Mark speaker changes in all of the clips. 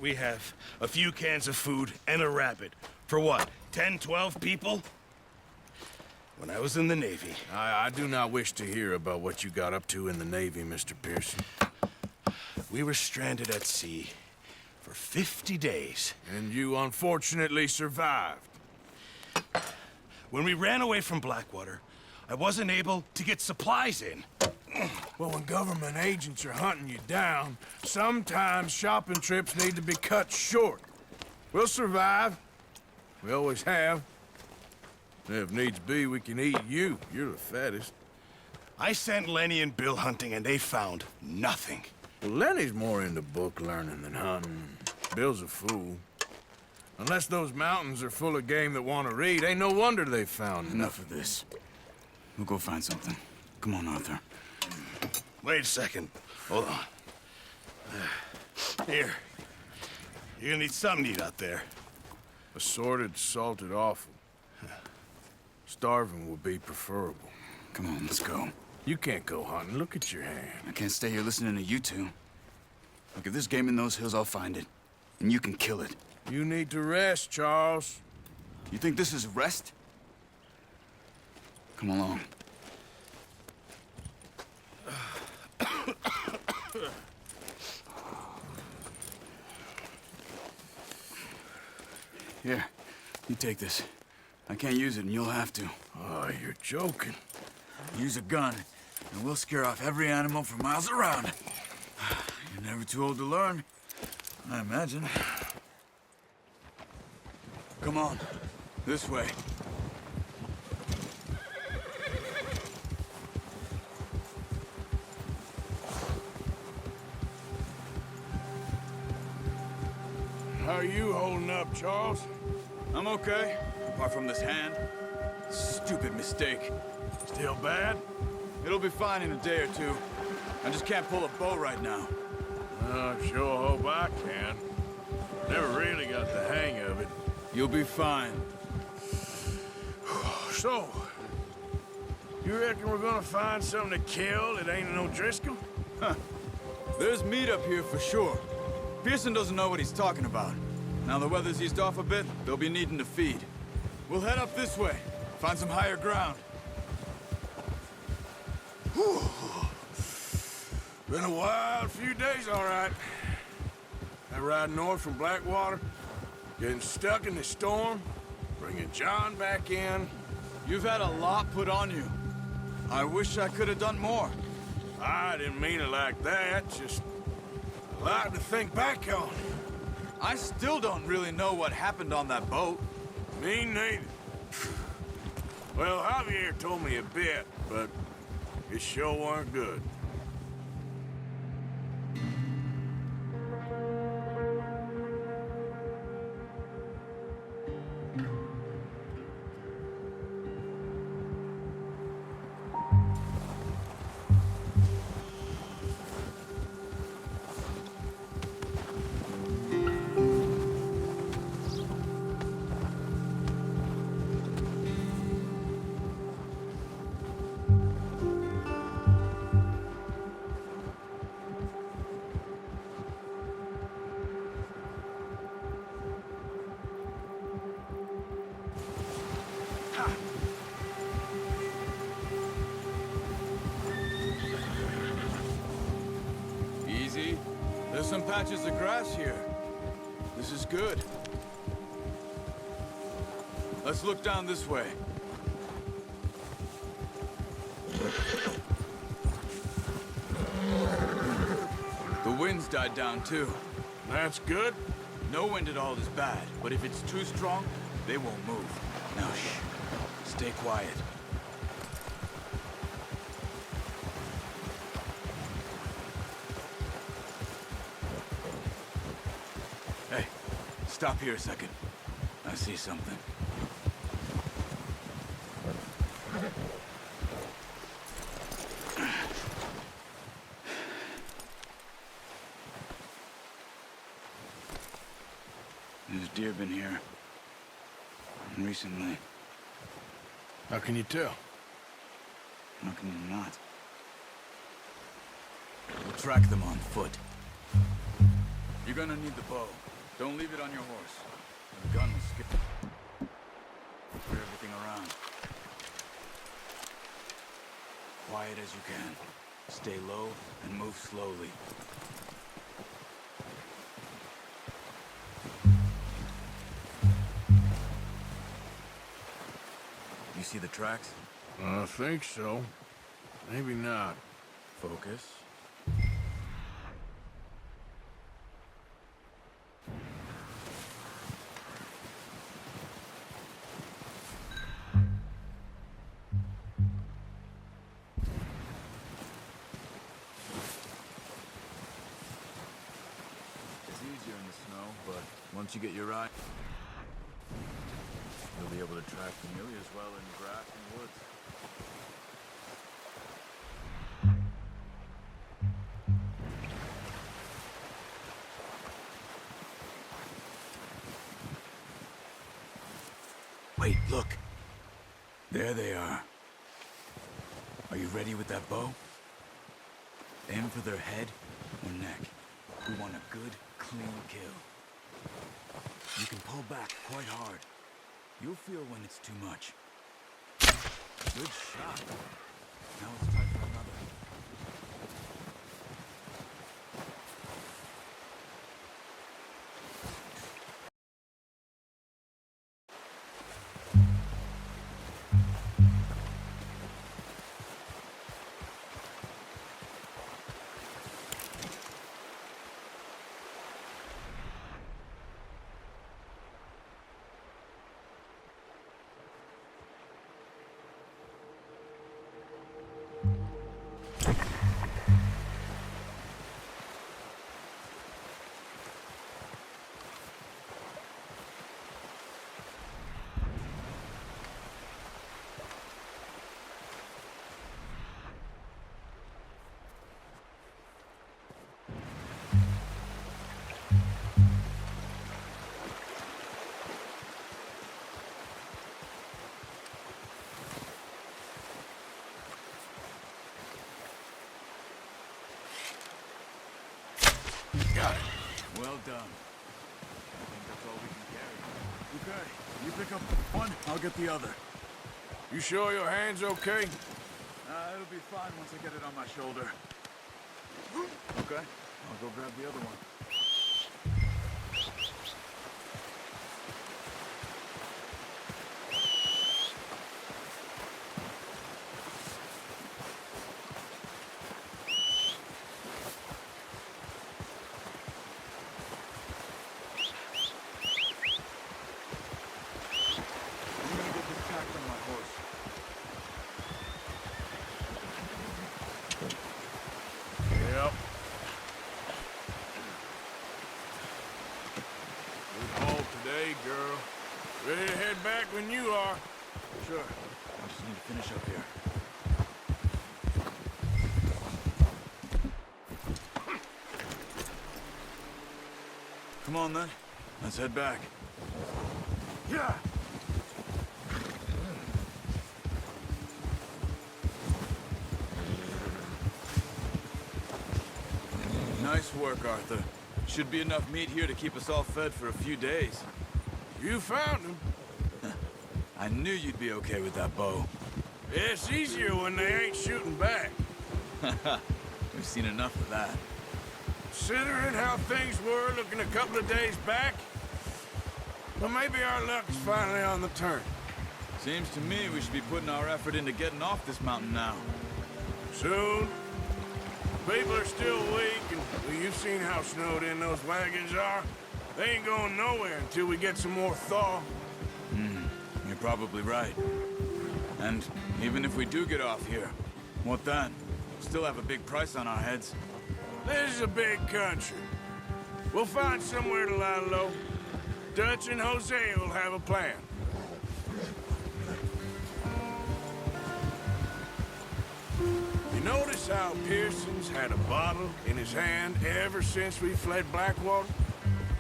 Speaker 1: we have a few cans of food and a rabbit. For what, 10, 12 people? When I was in the Navy...
Speaker 2: I do not wish to hear about what you got up to in the Navy, Mr. Pearson.
Speaker 1: We were stranded at sea for 50 days.
Speaker 2: And you unfortunately survived.
Speaker 1: When we ran away from Blackwater, I wasn't able to get supplies in.
Speaker 2: Well, when government agents are hunting you down, sometimes shopping trips need to be cut short. We'll survive. We always have. If needs be, we can eat you. You're the fattest.
Speaker 1: I sent Lenny and Bill hunting, and they found nothing.
Speaker 2: Well, Lenny's more into book learning than hunting. Bill's a fool. Unless those mountains are full of game that want to read, ain't no wonder they found
Speaker 3: Enough of this. We'll go find something. Come on, Arthur.
Speaker 1: Wait a second. Hold on. Here. You're gonna need something to eat out there.
Speaker 2: Assorted, salted offal. Starving will be preferable.
Speaker 3: Come on, let's go.
Speaker 2: You can't go hunting. Look at your hand.
Speaker 3: I can't stay here listening to you two. Look, if there's game in those hills, I'll find it. And you can kill it.
Speaker 2: You need to rest, Charles.
Speaker 3: You think this is rest? Come along. Here, you take this. I can't use it, and you'll have to.
Speaker 2: Oh, you're joking.
Speaker 3: Use a gun, and we'll scare off every animal for miles around. You're never too old to learn, I imagine. Come on, this way.
Speaker 2: How are you holding up, Charles?
Speaker 3: I'm okay, apart from this hand. Stupid mistake.
Speaker 2: Still bad?
Speaker 3: It'll be fine in a day or two. I just can't pull a bow right now.
Speaker 2: I sure hope I can. Never really got the hang of it.
Speaker 3: You'll be fine.
Speaker 2: So, you reckon we're gonna find something to kill that ain't no Driscoll?
Speaker 3: Huh. There's meat up here for sure. Pearson doesn't know what he's talking about. Now the weather's eased off a bit, they'll be needing to feed. We'll head up this way, find some higher ground.
Speaker 2: Whew. Been a wild few days, all right. I ride north from Blackwater, getting stuck in the storm, bringing John back in.
Speaker 3: You've had a lot put on you. I wish I could have done more.
Speaker 2: I didn't mean it like that, just a lot to think back on.
Speaker 3: I still don't really know what happened on that boat.
Speaker 2: Me neither. Well, Javier told me a bit, but it sure weren't good.
Speaker 3: Easy. There's some patches of grass here. This is good. Let's look down this way. The wind's died down too.
Speaker 2: That's good.
Speaker 3: No wind at all is bad, but if it's too strong, they won't move. Now shh. Stay quiet. Hey, stop here a second. I see something. There's deer been here. Recently.
Speaker 2: How can you tell?
Speaker 3: How can you not? We'll track them on foot. You're gonna need the bow. Don't leave it on your horse. The gun will skip. Clear everything around. Quiet as you can. Stay low and move slowly. You see the tracks?
Speaker 2: I think so. Maybe not.
Speaker 3: Focus. It's easier in the snow, but once you get your eye, you'll be able to track nearly as well in grass and woods. Wait, look. There they are. Are you ready with that bow? Aim for their head or neck. We want a good, clean kill. You can pull back quite hard. You'll feel when it's too much. Good shot. Now it's time for another.
Speaker 2: Got it.
Speaker 3: Well done. I think that's all we can carry. Okay, you pick up one, I'll get the other.
Speaker 2: You sure your hand's okay?
Speaker 3: It'll be fine once I get it on my shoulder. Okay, I'll go grab the other one. I'm gonna get this tacked on my horse.
Speaker 2: Yep. Good haul today, girl. Ready to head back when you are.
Speaker 3: Sure. I just need to finish up here. Come on then. Let's head back.
Speaker 2: Yeah.
Speaker 3: Nice work, Arthur. Should be enough meat here to keep us all fed for a few days.
Speaker 2: You found him.
Speaker 3: I knew you'd be okay with that bow.
Speaker 2: It's easier when they ain't shooting back.
Speaker 3: We've seen enough of that.
Speaker 2: Considering how things were looking a couple of days back, well, maybe our luck is finally on the turn.
Speaker 3: Seems to me we should be putting our effort into getting off this mountain now.
Speaker 2: Soon. People are still weak, and well, you've seen how snowed in those wagons are. They ain't going nowhere until we get some more thaw.
Speaker 3: You're probably right. And even if we do get off here, what then? Still have a big price on our heads.
Speaker 2: This is a big country. We'll find somewhere to lie low. Dutch and Jose will have a plan. You notice how Pearson's had a bottle in his hand ever since we fled Blackwater?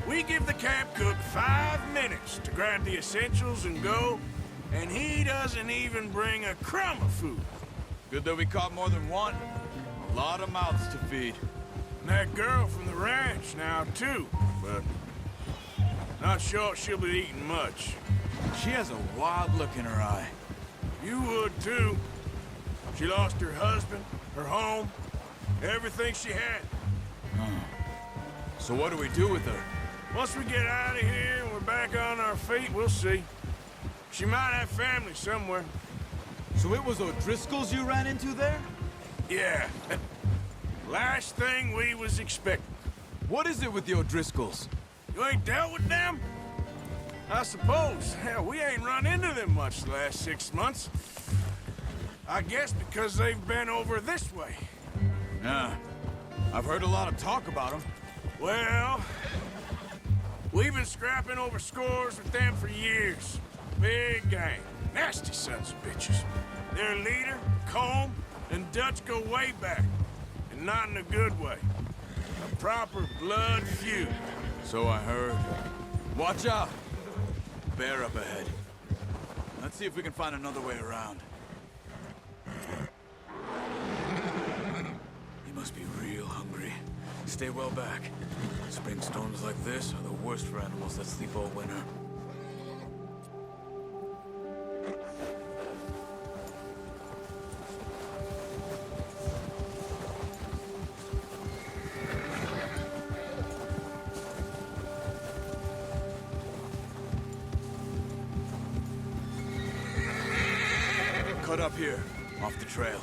Speaker 2: We give the camp cook 5 minutes to grab the essentials and go, and he doesn't even bring a crumb of food.
Speaker 3: Good that we caught more than one. A lot of mouths to feed.
Speaker 2: And that girl from the ranch now, too. But Not sure she'll be eating much.
Speaker 3: She has a wild look in her eye.
Speaker 2: You would, too. She lost her husband, her home, everything she had.
Speaker 3: So what do we do with her?
Speaker 2: Once we get out of here and we're back on our feet, we'll see. She might have family somewhere.
Speaker 3: So it was O'Driscoll's you ran into there?
Speaker 2: Yeah. Last thing we was expecting.
Speaker 3: What is it with the O'Driscolls?
Speaker 2: You ain't dealt with them? I suppose. Hell, we ain't run into them much the last 6 months. I guess because they've been over this way.
Speaker 3: Yeah. I've heard a lot of talk about them.
Speaker 2: Well, we've been scrapping over scores with them for years. Big gang. Nasty sons of bitches. Their leader, Combe, and Dutch go way back. And not in a good way. A proper blood feud.
Speaker 3: So I heard. Watch out! Bear up ahead. Let's see if we can find another way around. He must be real hungry. Stay well back. Spring storms like this are the worst for animals that sleep all winter. Cut up here, off the trail.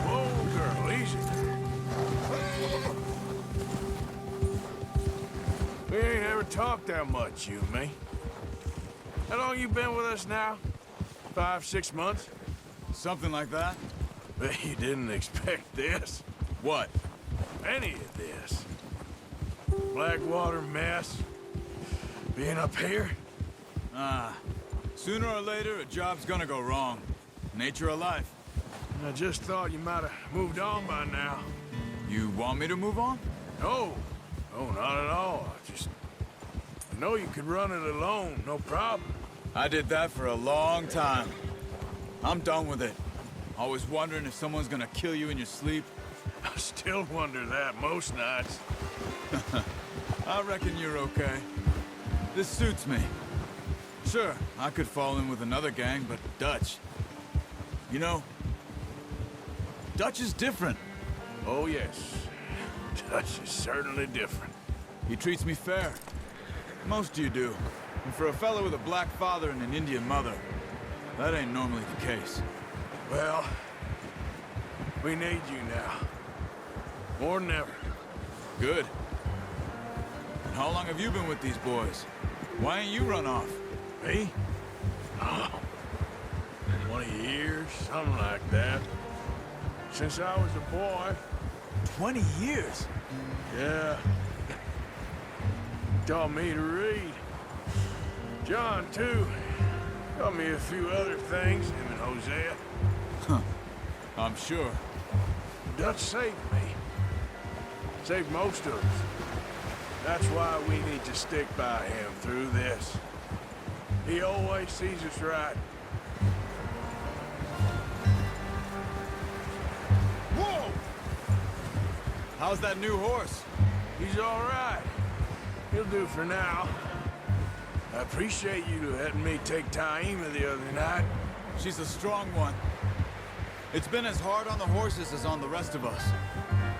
Speaker 2: Whoa, girl, easy. We ain't ever talked that much, you and me. How long you been with us now? 5, 6 months?
Speaker 3: Something like that?
Speaker 2: Bet you didn't expect this.
Speaker 3: What?
Speaker 2: Any of this. Blackwater mess. Being up here?
Speaker 3: Sooner or later, a job's gonna go wrong. Nature of life.
Speaker 2: I just thought you might have moved on by now.
Speaker 3: You want me to move on?
Speaker 2: No. No, not at all. I know you could run it alone, no problem.
Speaker 3: I did that for a long time. I'm done with it. Always wondering if someone's gonna kill you in your sleep.
Speaker 2: I still wonder that most nights.
Speaker 3: I reckon you're okay. This suits me. Sure, I could fall in with another gang, but Dutch... You know, Dutch is different.
Speaker 2: Oh, yes. Dutch is certainly different.
Speaker 3: He treats me fair. Most of you do. And for a fellow with a black father and an Indian mother, that ain't normally the case.
Speaker 2: Well, we need you now. More than ever.
Speaker 3: Good. And how long have you been with these boys? Why ain't you run off?
Speaker 2: Me? Oh, 20 years, something like that. Since I was a boy.
Speaker 3: 20 years?
Speaker 2: Yeah. Taught me to read. John, too. Taught me a few other things, him and Hosea.
Speaker 3: I'm sure.
Speaker 2: Dutch saved me. Saved most of us. That's why we need to stick by him through this. He always sees us right. Whoa!
Speaker 3: How's that new horse?
Speaker 2: He's all right. He'll do for now. I appreciate you letting me take Taima the other night.
Speaker 3: She's a strong one. It's been as hard on the horses as on the rest of us.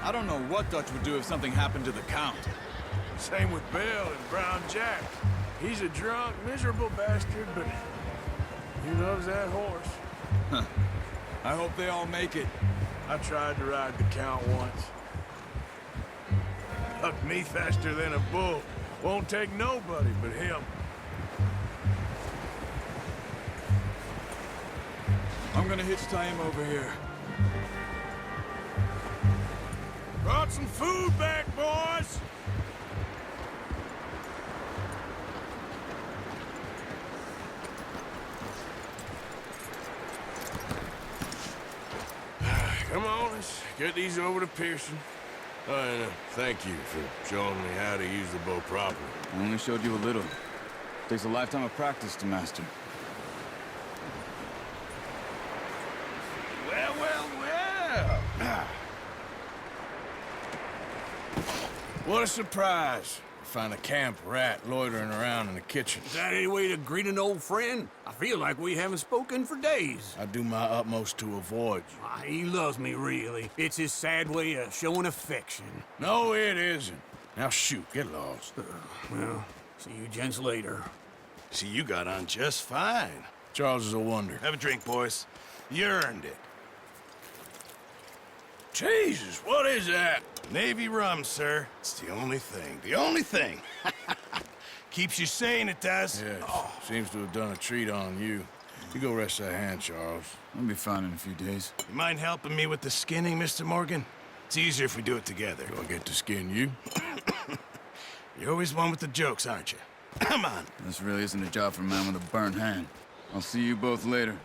Speaker 3: I don't know what Dutch would do if something happened to the Count.
Speaker 2: Same with Bill and Brown Jack. He's a drunk, miserable bastard, but he loves that horse.
Speaker 3: I hope they all make it.
Speaker 2: I tried to ride the Count once. Hucked me faster than a bull. Won't take nobody but him.
Speaker 3: I'm gonna hitch Taima over here.
Speaker 2: Brought some food back, boys! Come on, let's get these over to Pearson. Thank you for showing me how to use the bow properly.
Speaker 3: I only showed you a little. Takes a lifetime of practice to master.
Speaker 1: Well, well, well.
Speaker 2: What a surprise. Find a camp rat loitering around in the kitchen.
Speaker 4: Is that any way to greet an old friend? I feel like we haven't spoken for days.
Speaker 2: I do my utmost to avoid you.
Speaker 4: He loves me, really. It's his sad way of showing affection.
Speaker 2: No, it isn't. Now shoot, get lost.
Speaker 4: Well, see you gents later.
Speaker 1: See, you got on just fine.
Speaker 2: Charles is a wonder.
Speaker 1: Have a drink, boys. You earned it.
Speaker 2: Jesus, what is that?
Speaker 1: Navy rum, sir. It's the only thing. The only thing. Keeps you sane, it does.
Speaker 2: Yes, seems to have done a treat on you. You go rest that hand, Charles.
Speaker 3: I'll be fine in a few days.
Speaker 1: You mind helping me with the skinning, Mr. Morgan? It's easier if we do it together.
Speaker 2: Do I get to skin you?
Speaker 1: You're always one with the jokes, aren't you? Come on.
Speaker 3: This really isn't a job for a man with a burnt hand. I'll see you both later.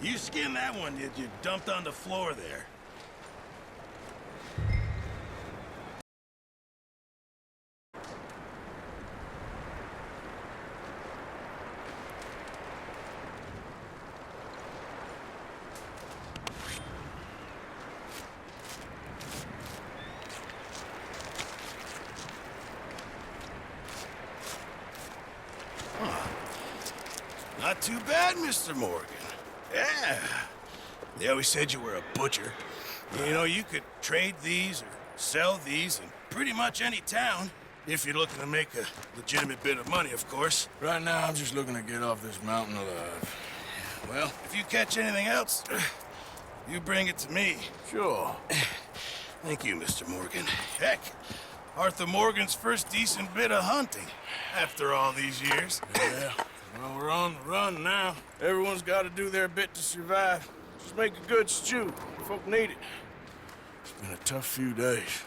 Speaker 1: You skinned that one you dumped on the floor there. Not too bad, Mr. Morgan. Yeah. They always said you were a butcher. You know, you could trade these or sell these in pretty much any town, if you're looking to make a legitimate bit of money, of course.
Speaker 2: Right now, I'm just looking to get off this mountain alive.
Speaker 1: Well, if you catch anything else, you bring it to me.
Speaker 2: Sure.
Speaker 1: Thank you, Mr. Morgan. Heck, Arthur Morgan's first decent bit of hunting after all these years.
Speaker 2: Yeah. Well, we're on the run now. Everyone's got to do their bit to survive. Just make a good stew. Folk need it. It's been a tough few days.